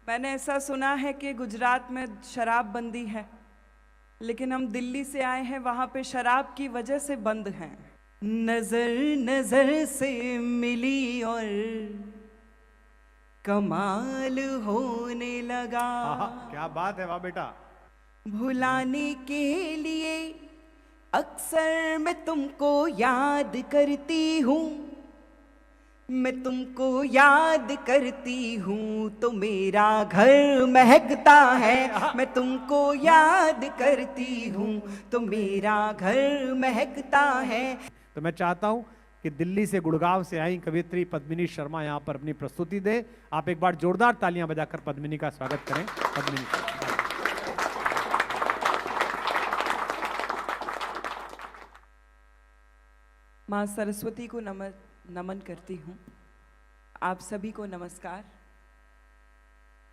मैंने ऐसा सुना है कि गुजरात में शराब बंदी है, लेकिन हम दिल्ली से आए हैं, वहाँ पे शराब की वजह से बंद हैं। नजर नजर से मिली और कमाल होने लगा। क्या बात है वाह बेटा। भुलाने के लिए अक्सर मैं तुमको याद करती हूँ, मैं तुमको याद करती हूँ तो मेरा घर महकता है। मैं तुमको याद करती हूँ तो मेरा घर महकता है। तो मैं चाहता हूं कि दिल्ली से गुड़गांव से आई कवियत्री पद्मिनी शर्मा यहां पर अपनी प्रस्तुति दे। आप एक बार जोरदार तालियां बजाकर पद्मिनी का स्वागत करें। पद्मिनी माँ सरस्वती को नमन करती हूँ। आप सभी को नमस्कार।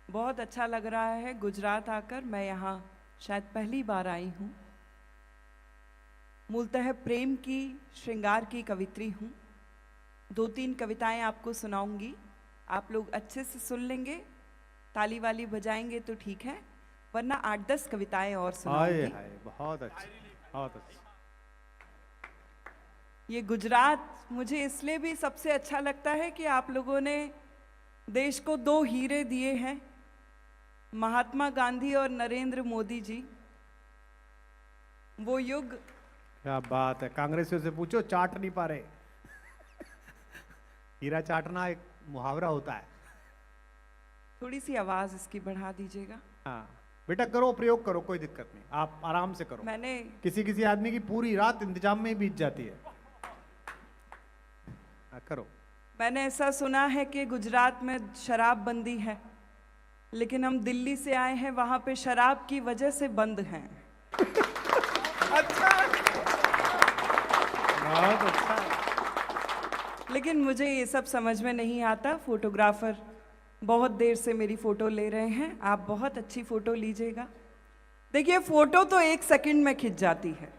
बहुत अच्छा लग रहा है गुजरात आकर। मैं यहाँ शायद पहली बार आई हूँ। मूलतः प्रेम की, श्रृंगार की कवित्री हूँ। 2-3 कविताएं आपको सुनाऊंगी, आप लोग अच्छे से सुन लेंगे, ताली वाली बजाएंगे तो ठीक है, वरना 8-10 कविताएं और सुनाऊंगी। बहुत अच्छी, बहुत अच्छी। ये गुजरात मुझे इसलिए भी सबसे अच्छा लगता है कि आप लोगों ने देश को 2 हीरे दिए हैं, महात्मा गांधी और नरेंद्र मोदी जी। वो युग। क्या बात है। कांग्रेसियों से पूछो, चाट नहीं पा रहे। हीरा चाटना एक मुहावरा होता है। थोड़ी सी आवाज इसकी बढ़ा दीजिएगा। हाँ बेटा, करो, प्रयोग करो, कोई दिक्कत नहीं, आप आराम से करो। मैंने किसी आदमी की पूरी रात इंतजाम में ही बीत जाती है। करो। मैंने ऐसा सुना है कि गुजरात में शराब बंदी है, लेकिन हम दिल्ली से आए हैं, वहां पे शराब की वजह से बंद हैं। अच्छा, बहुत अच्छा। लेकिन मुझे ये सब समझ में नहीं आता। फोटोग्राफर बहुत देर से मेरी फोटो ले रहे हैं। आप बहुत अच्छी फोटो लीजिएगा। देखिए, फोटो तो 1 सेकंड में खिंच जाती है,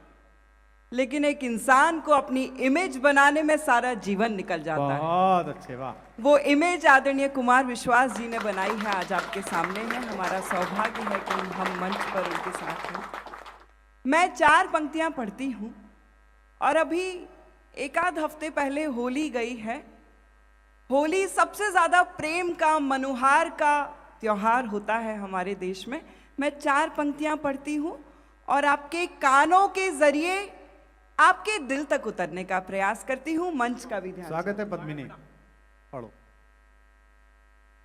लेकिन एक इंसान को अपनी इमेज बनाने में सारा जीवन निकल जाता है। बहुत अच्छे, वाह। वो इमेज आदरणीय कुमार विश्वास जी ने बनाई है, आज आपके सामने है। हमारा सौभाग्य है कि हम मंच पर उनके साथ हैं। मैं 4 पंक्तियां पढ़ती हूँ, और अभी 1-आध हफ्ते पहले होली गई है। होली सबसे ज्यादा प्रेम का, मनुहार का त्योहार होता है हमारे देश में। मैं 4 पंक्तियां पढ़ती हूँ और आपके कानों के जरिए आपके दिल तक उतरने का प्रयास करती हूँ। मंच का भी ध्यान। स्वागत है पद्मिनी, पढ़ो।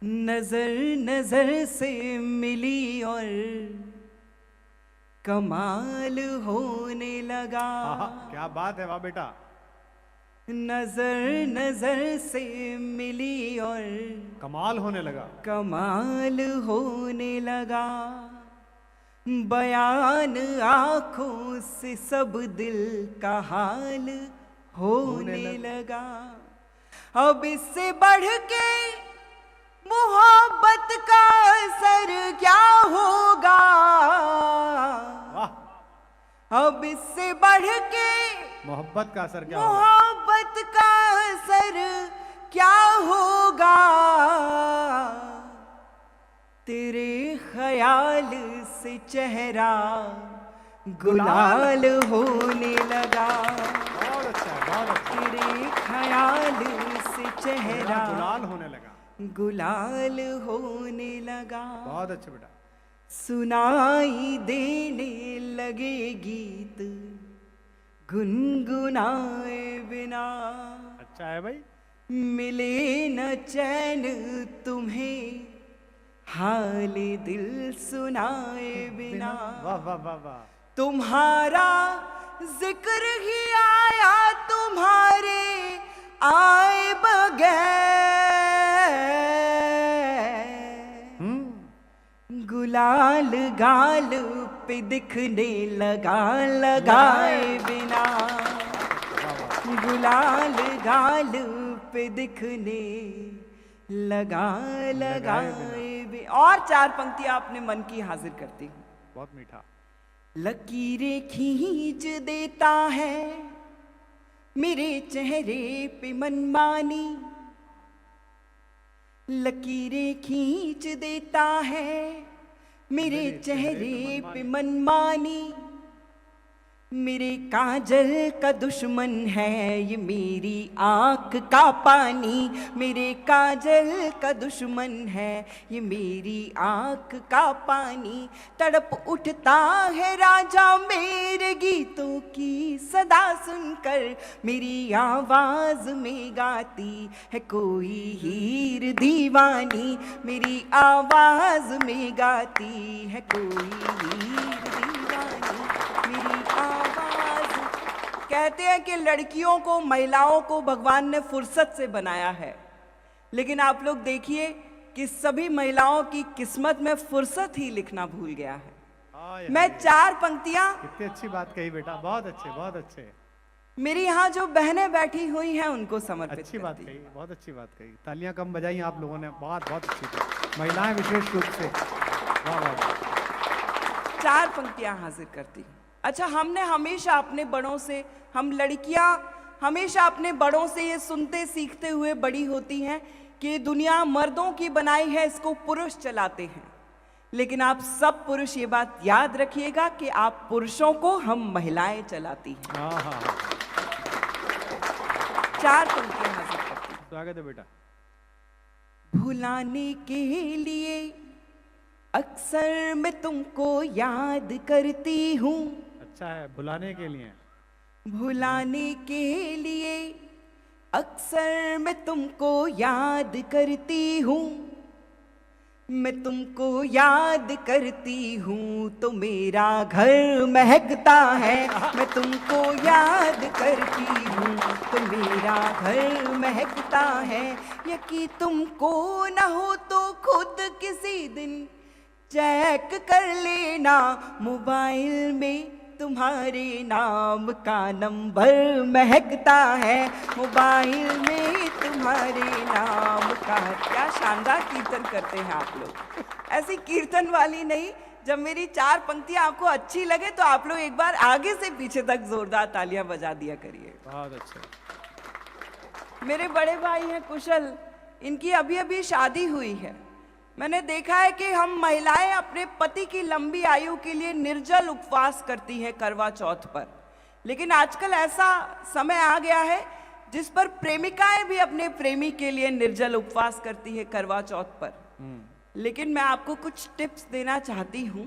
नजर नजर से मिली और कमाल होने लगा। क्या बात है वाह बेटा। नजर नजर से मिली और कमाल होने लगा। कमाल होने लगा। बयान आंखों से सब दिल का हाल होने लगा। अब इससे बढ़ के मोहब्बत का असर क्या होगा। अब इससे बढ़ के मोहब्बत का असर क्या होगा। मोहब्बत का असर क्या होगा। तेरे ख्याल से चेहरा गुलाल होने लगा। बहुत अच्छा, बहुत अच्छा। तेरे ख्याल से चेहरा गुलाल होने लगा। गुलाल होने लगा। बहुत अच्छा बेटा। सुनाई देने लगे गीत गुनगुनाए बिना। अच्छा है भाई। मिले न चैन तुम्हें हाल दिल सुनाए बिना। वाह वाह वाह वाह। तुम्हारा जिक्र ही आया तुम्हारे आए बगैर। गुलाल गाल पे दिखने लगा लगाए बिना। गुलाल गाल पे दिखने लगा लगाए बिना। और 4 पंक्तियां अपने मन की हाजिर करती हूँ। बहुत मीठा। लकीरें खींच देता है मेरे चेहरे पे मनमानी। लकीरें खींच देता है मेरे चेहरे पे मनमानी। मेरे काजल का दुश्मन है ये मेरी आंख का पानी। मेरे काजल का दुश्मन है ये मेरी आंख का पानी। तड़प उठता है राजा मेरे गीतों की सदा सुनकर। मेरी आवाज में गाती है कोई हीर दीवानी। मेरी आवाज में गाती है कोई हीर दीवानी। मेरी कहते हैं कि लड़कियों को, महिलाओं को भगवान ने फुर्सत से बनाया है, लेकिन आप लोग देखिए कि सभी महिलाओं की किस्मत में फुर्सत ही लिखना भूल गया है। मैं 4 पंक्तियां, कितनी अच्छी बात कही बेटा, बहुत अच्छे बहुत अच्छे। मेरी यहाँ जो बहनें बैठी हुई हैं उनको समर्पित अच्छी बात करती कही, बहुत अच्छी बात कही। तालियां कम बजाई आप लोगों ने, बहुत बहुत अच्छी थी। महिलाएं विशेष रूप से, वाह वाह। 4 पंक्तियां हाजिर करती हूँ। अच्छा, हमने हमेशा अपने बड़ों से, हम लड़कियां हमेशा अपने बड़ों से ये सुनते सीखते हुए बड़ी होती हैं कि दुनिया मर्दों की बनाई है, इसको पुरुष चलाते हैं। लेकिन आप सब पुरुष ये बात याद रखिएगा कि आप पुरुषों को हम महिलाएं चलाती हैं। 4 पंक्तियां हाजिर करती हूं। स्वागत है बेटा। भुलाने के लिए अक्सर मैं तुमको याद करती हूँ। अच्छा है, भुलाने के लिए। भुलाने के लिए अक्सर मैं तुमको याद करती हूँ। मैं तुमको याद करती हूँ तो मेरा घर महकता है। मैं तुमको याद करती हूँ तो मेरा घर महकता है। यकीन तुमको न हो तो खुद किसी दिन चेक कर लेना, मोबाइल में तुम्हारे नाम का नंबर महकता है। मोबाइल में तुम्हारे नाम का। क्या शानदार कीर्तन करते हैं आप लोग। ऐसी कीर्तन वाली नहीं, जब मेरी 4 पंक्तियां आपको अच्छी लगे तो आप लोग एक बार आगे से पीछे तक जोरदार तालियां बजा दिया करिए। बहुत अच्छा। मेरे बड़े भाई हैं कुशल, इनकी अभी अभी शादी हुई है। मैंने देखा है कि हम महिलाएं अपने पति की लंबी आयु के लिए निर्जल उपवास करती हैं करवा चौथ पर, लेकिन आजकल ऐसा समय आ गया है जिस पर प्रेमिकाएं भी अपने प्रेमी के लिए निर्जल उपवास करती है करवा चौथ पर। लेकिन मैं आपको कुछ टिप्स देना चाहती हूं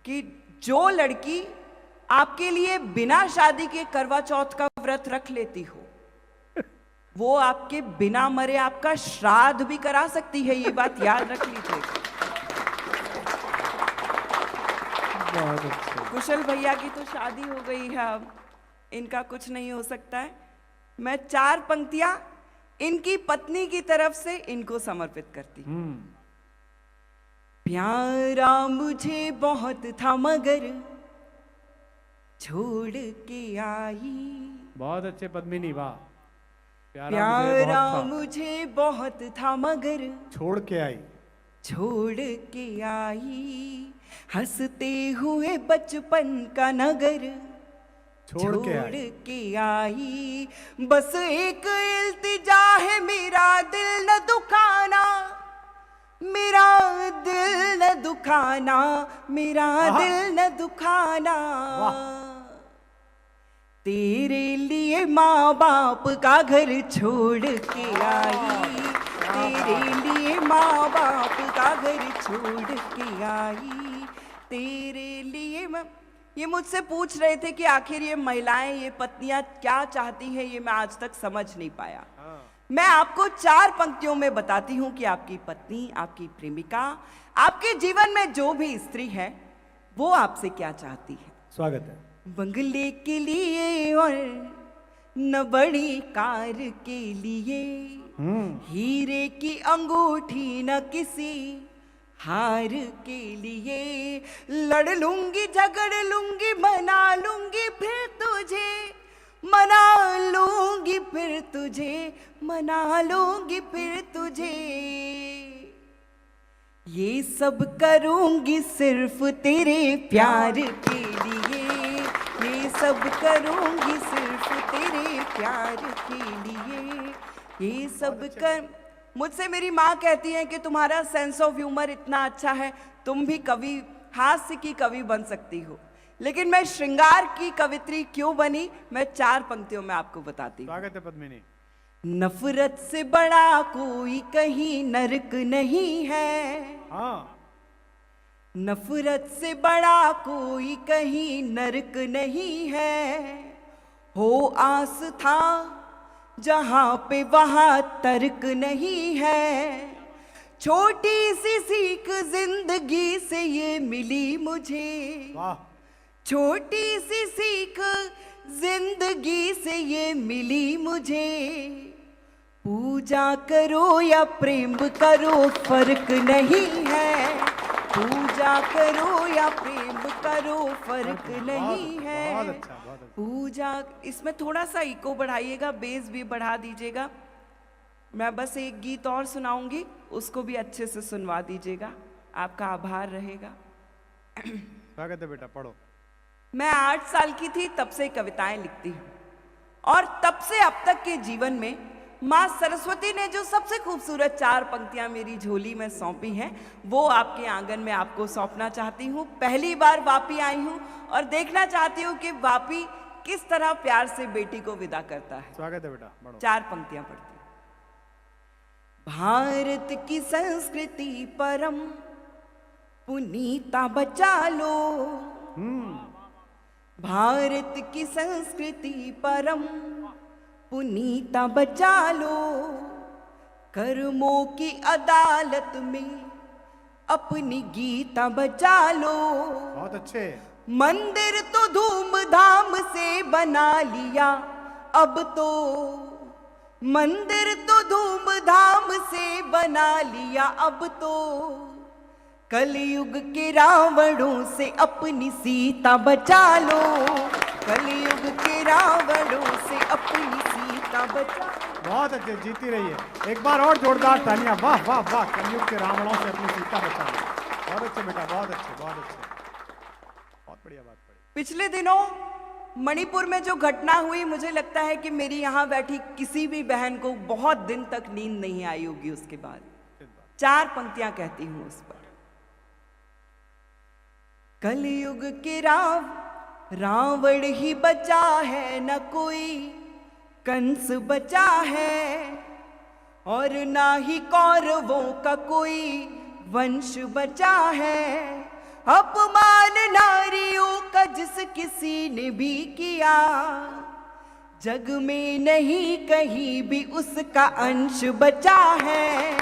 कि जो लड़की आपके लिए बिना शादी के करवा चौथ का व्रत रख लेती हो, वो आपके बिना मरे आपका श्राद्ध भी करा सकती है। ये बात याद रख लीजिएगा। कुशल भैया की तो शादी हो गई है, अब इनका कुछ नहीं हो सकता है। मैं 4 पंक्तियां इनकी पत्नी की तरफ से इनको समर्पित करती हूं। प्यारा मुझे बहुत था मगर छोड़ के आई। बहुत अच्छे पद्मिनी, वाह। प्यारा मुझे बहुत था मगर छोड़ के आई। छोड़ के आई हंसते हुए बचपन का नगर। छोड़ के आई बस एक इल्तिजा है मेरा दिल न दुखाना। मेरा दिल न दुखाना, मेरा दिल न दुखाना। तेरे लिए माँ बाप का घर छोड़ के आई। तेरे लिए माँ बाप का घर छोड़ के आई। तेरे लिए ये मुझसे पूछ रहे थे कि आखिर ये महिलाएं, ये पत्नियां क्या चाहती हैं, ये मैं आज तक समझ नहीं पाया। मैं आपको 4 पंक्तियों में बताती हूँ कि आपकी पत्नी, आपकी प्रेमिका, आपके जीवन में जो भी स्त्री है वो आपसे क्या चाहती है। स्वागत है। बंगले के लिए और न बड़ी कार के लिए, हीरे की अंगूठी न किसी हार के लिए। लड़ लूंगी झगड़ लूंगी मना लूंगी फिर तुझे, मना लूंगी फिर तुझे, मना लूंगी फिर तुझे। ये सब करूंगी सिर्फ तेरे प्यार के लिए। ये सब करूंगी सिर्फ तेरे प्यार के लिए। ये सब कर मुझसे मेरी माँ कहती है कि तुम्हारा सेंस ऑफ ह्यूमर इतना अच्छा है, तुम भी कवि, हास्य की कवि बन सकती हो। लेकिन मैं श्रृंगार की कवित्री क्यों बनी, मैं 4 पंक्तियों में आपको बताती हूँ। स्वागत है पद्मिनी। नफरत से बड़ा कोई कहीं नरक नहीं है, हाँ, नफरत से बड़ा कोई कहीं नरक नहीं है, हो आस्था जहां पे वहां तर्क नहीं है, छोटी सी सीख जिंदगी से ये मिली मुझे, वाह, छोटी सी सीख जिंदगी से ये मिली मुझे, पूजा करो या प्रेम करो फर्क नहीं है, पूजा करो या प्रेम करो फर्क नहीं है। बहुत अच्छा, बहुत अच्छा। पूजा, इसमें थोड़ा सा इको बढ़ाइएगा, बेस भी बढ़ा दीजिएगा। मैं बस एक गीत और सुनाऊंगी, उसको भी अच्छे से सुनवा दीजिएगा, आपका आभार रहेगा। स्वागत है बेटा, पढ़ो। मैं 8 साल की थी तब से कविताएं लिखती हूँ, और तब से अब तक के जीवन में माँ सरस्वती ने जो सबसे खूबसूरत 4 पंक्तियां मेरी झोली में सौंपी हैं, वो आपके आंगन में आपको सौंपना चाहती हूँ। पहली बार वापी आई हूँ और देखना चाहती हूँ कि वापी किस तरह प्यार से बेटी को विदा करता है। स्वागत है बेटा, पढ़ो। 4 पंक्तियां पढ़ती हूँ। भारत की संस्कृति परम पुनीता बचा लो, भारत की संस्कृति परम पुनीता बचा लो, कर्मों की अदालत में अपनी गीता बचा लो, बहुत अच्छे। मंदिर तो धूमधाम से बना लिया, अब तो मंदिर तो धूमधाम से बना लिया, अब तो कलयुग के रावणों से अपनी सीता बचा लो, कलयुग के रावणों से अपनी सीता बचा लो। बहुत अच्छे, जीती रही है। एक बार और जोरदार तालियां। वाह वाह वाह, कलयुग के रावणों से अपनी सीता बचाना। बहुत अच्छे बेटा, बहुत अच्छे, बहुत अच्छे, बहुत बढ़िया बात पड़ी। पिछले दिनों मणिपुर में जो घटना हुई, मुझे लगता है कि मेरी यहाँ बैठी किसी भी बहन को बहुत दिन तक नींद नहीं आई होगी। उसके बाद 4 पंक्तियां कहती हूं उस पर। कलयुग के रावण ही बचा है, न कोई कंस बचा है, और ना ही कौरवों का कोई वंश बचा है, अपमान नारियों का जिस किसी ने भी किया, जग में नहीं कहीं भी उसका अंश बचा है,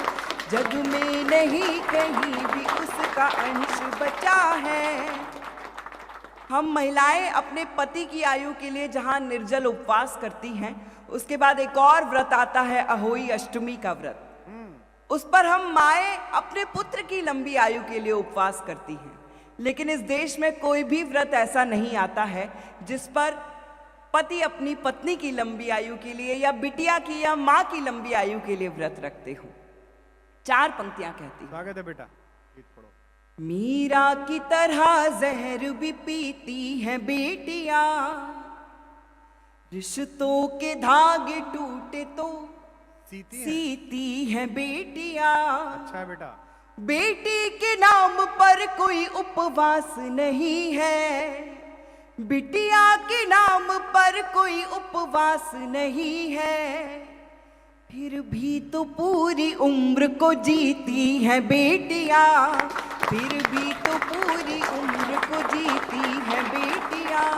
जग में नहीं कहीं भी उसका अंश बचा है। हम महिलाएं अपने पति की आयु के लिए जहां निर्जल उपवास करती हैं, उसके बाद एक और व्रत आता है अहोई अष्टमी का व्रत। उस पर हम माएं अपने पुत्र की लंबी आयु के लिए उपवास करती हैं। लेकिन इस देश में कोई भी व्रत ऐसा नहीं आता है जिस पर पति अपनी पत्नी की लंबी आयु के लिए या बिटिया की या माँ की लंबी आयु के लिए व्रत रखते हो। 4 पंक्तियां कहती हैं। स्वागत है बेटा, गीत पढ़ो। मीरा की तरह जहर भी पीती हैं बेटियां, रिश्तों के धागे टूटे तो सीती हैं बेटियां। अच्छा है बेटा। बेटी के नाम पर कोई उपवास नहीं है, बिटिया के नाम पर कोई उपवास नहीं है, फिर भी तो पूरी उम्र को जीती है बेटियां, फिर भी तो पूरी उम्र को जीती है बेटियां।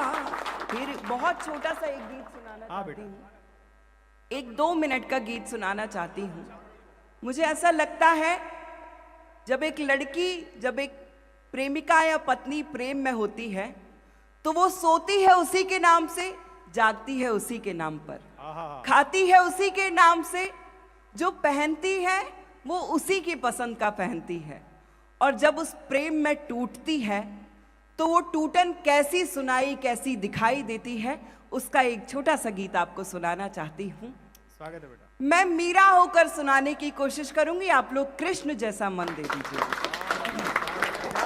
फिर बहुत छोटा सा एक गीत सुनाना चाहती हूँ, 1-2 मिनट का गीत सुनाना चाहती हूँ। मुझे ऐसा लगता है जब एक प्रेमिका या पत्नी प्रेम में होती है तो वो सोती है उसी के नाम से, जागती है उसी के नाम पर, खाती है उसी के नाम से, जो पहनती है वो उसी की पसंद का पहनती है। और जब उस प्रेम में टूटती है तो वो टूटन कैसी सुनाई कैसी दिखाई देती है, उसका एक छोटा सा गीत आपको सुनाना चाहती हूँ। स्वागत है बेटा। मैं मीरा होकर सुनाने की कोशिश करूंगी, आप लोग कृष्ण जैसा मन दे दीजिए।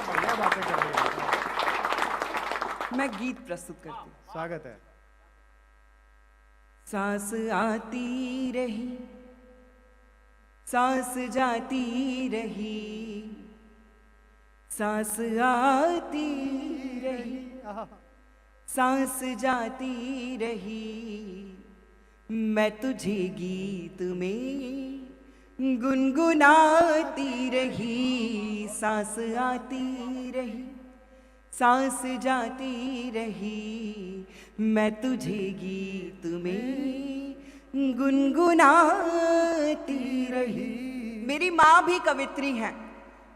बढ़िया बातें कर रही है। मैं गीत प्रस्तुत करती हूँ। स्वागत है। सांस आती रही सांस जाती रही, सांस आती रही, सांस जाती रही, मैं तुझे गीत में गुनगुनाती रही। सांस आती रही, सांस जाती रही, मैं तुझे गीत में गुनगुनाती रही। मेरी माँ भी कवित्री हैं।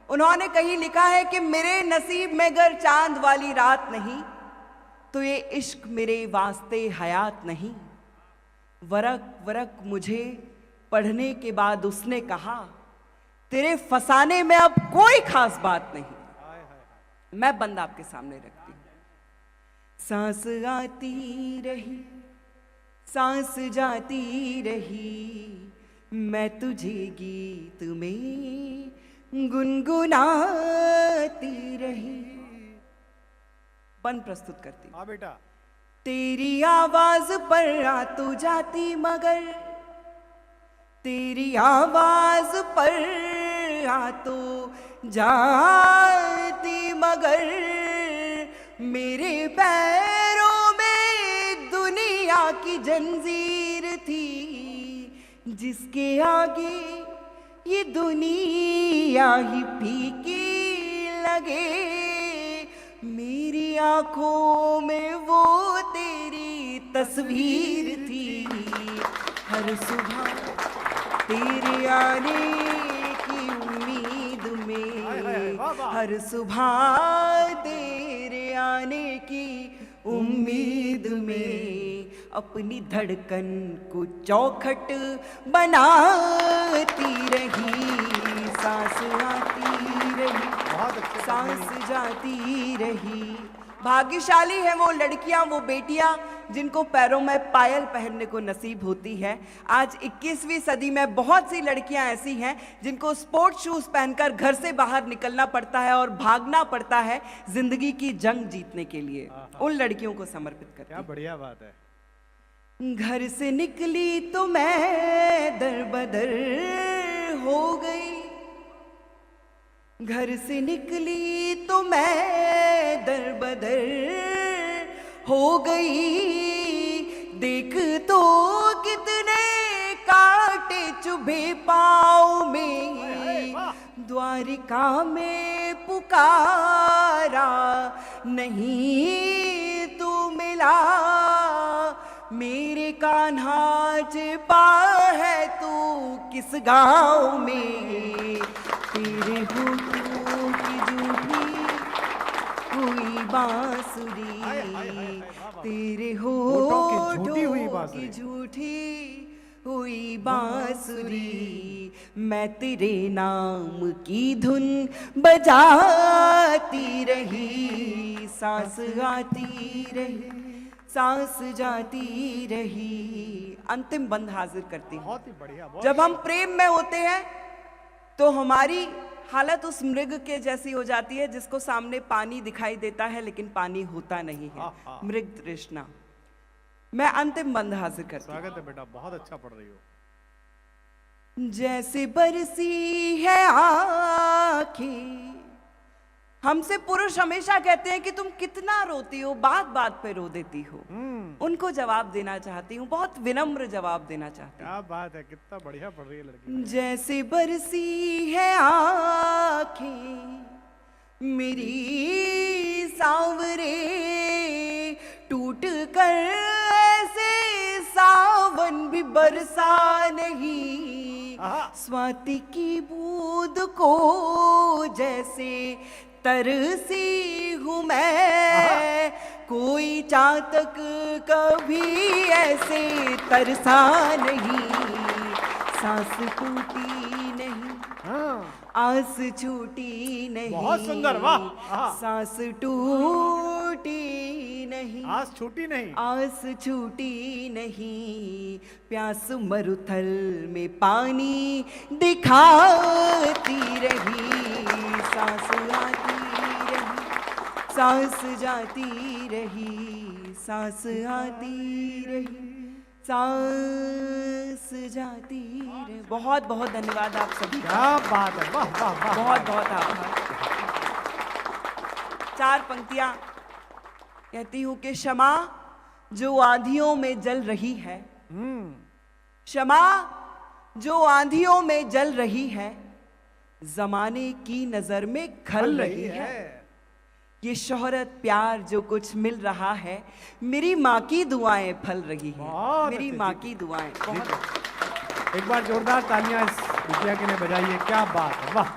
उन्होंने कहीं लिखा है कि मेरे नसीब में अगर चांद वाली रात नहीं तो ये इश्क मेरे वास्ते हयात नहीं। वरक वरक मुझे पढ़ने के बाद उसने कहा, तेरे फसाने में अब कोई खास बात नहीं। मैं बंद आपके सामने रखती हूँ। सांस आती रही, सांस जाती रही, मैं तुझे गीत में गुनगुनाती रही। बंद प्रस्तुत करती हूँ। हाँ बेटा। तेरी आवाज पर आ तू जाती मगर, तेरी आवाज पर आ तो जाती मगर, मेरे पैरों में दुनिया की जंजीर थी, जिसके आगे ये दुनिया ही फीकी लगे। मेरी आंखों में वो तेरी तस्वीर थी, हर सुबह तेरे आने की उम्मीद में, हर सुबह तेरे आने की उम्मीद में, अपनी धड़कन को चौखट बनाती रही। सांस आती रही, सांस जाती रही। भाग्यशाली है वो लड़कियां, वो बेटियां जिनको पैरों में पायल पहनने को नसीब होती है। आज 21वीं सदी में बहुत सी लड़कियां ऐसी हैं जिनको स्पोर्ट्स शूज पहनकर घर से बाहर निकलना पड़ता है और भागना पड़ता है जिंदगी की जंग जीतने के लिए। उन लड़कियों को समर्पित करती हूं। क्या बढ़िया बात है। घर से निकली तो मैं दर बदर हो गई, घर से निकली तो मैं दर बदर हो गई। देख तो कितने कांटे चुभे पाँव में, द्वारिका में पुकारा नहीं तू मिला। मेरे कान्हा छिपा है तू किस गाँव में, तेरे होठों की झूठी हुई बांसुरी, तेरे होठों की झूठी हुई बांसुरी, मैं तेरे नाम की धुन बजाती रही। सांस आती रही, सांस जाती रही। अंतिम बंद हाजिर करती हूँ। बहुत ही बढ़िया। जब हम प्रेम में होते हैं तो हमारी हालत उस मृग के जैसी हो जाती है जिसको सामने पानी दिखाई देता है लेकिन पानी होता नहीं है। मृग तृष्णा। मैं अंतिम बंद हाजिर करती हूँ। स्वागत है बेटा, बहुत अच्छा पढ़ रही हो। जैसे बरसी है आँखें, हमसे पुरुष हमेशा कहते हैं कि तुम कितना रोती हो, बात बात पे रो देती हो। उनको जवाब देना चाहती हूँ, बहुत विनम्र जवाब देना चाहती हूँ। क्या बात है, कितना बढ़िया पढ़ रही है लड़की। जैसे बरसी है आँखें मेरी सांवरे, टूट कर ऐसे सावन भी बरसा नहीं। स्वाति की बूंद को जैसे तरसी हूँ मैं, कोई चातक कभी ऐसे तरसा नहीं। सांस टूटी नहीं, आस छूटी नहीं। बहुत सुंदर, वाह। सांस टूटी नहीं, आस छूटी नहीं, आस छूटी नहीं। प्यास मरुथल में पानी दिखाती रही। सांस आती रही, सांस जाती रही, सांस आती रही, सांस जाती रे। बहुत बहुत धन्यवाद आप सभी का, क्या बात है, वाह वाह वाह। बहुत बहुत आभार। 4 पंक्तियां कहती हूं कि क्षमा जो आंधियों में जल रही है, क्षमा जो आंधियों में जल रही है, जमाने की नजर में खल रही है। ये शोहरत प्यार जो कुछ मिल रहा है, मेरी माँ की दुआएं फल रही हैं, बहुत मेरी अच्छे, माँ जी। की दुआएं। बहुत एक बार जोरदार तालियां इस बिटिया के लिए बजाइए, क्या बात है, वाह।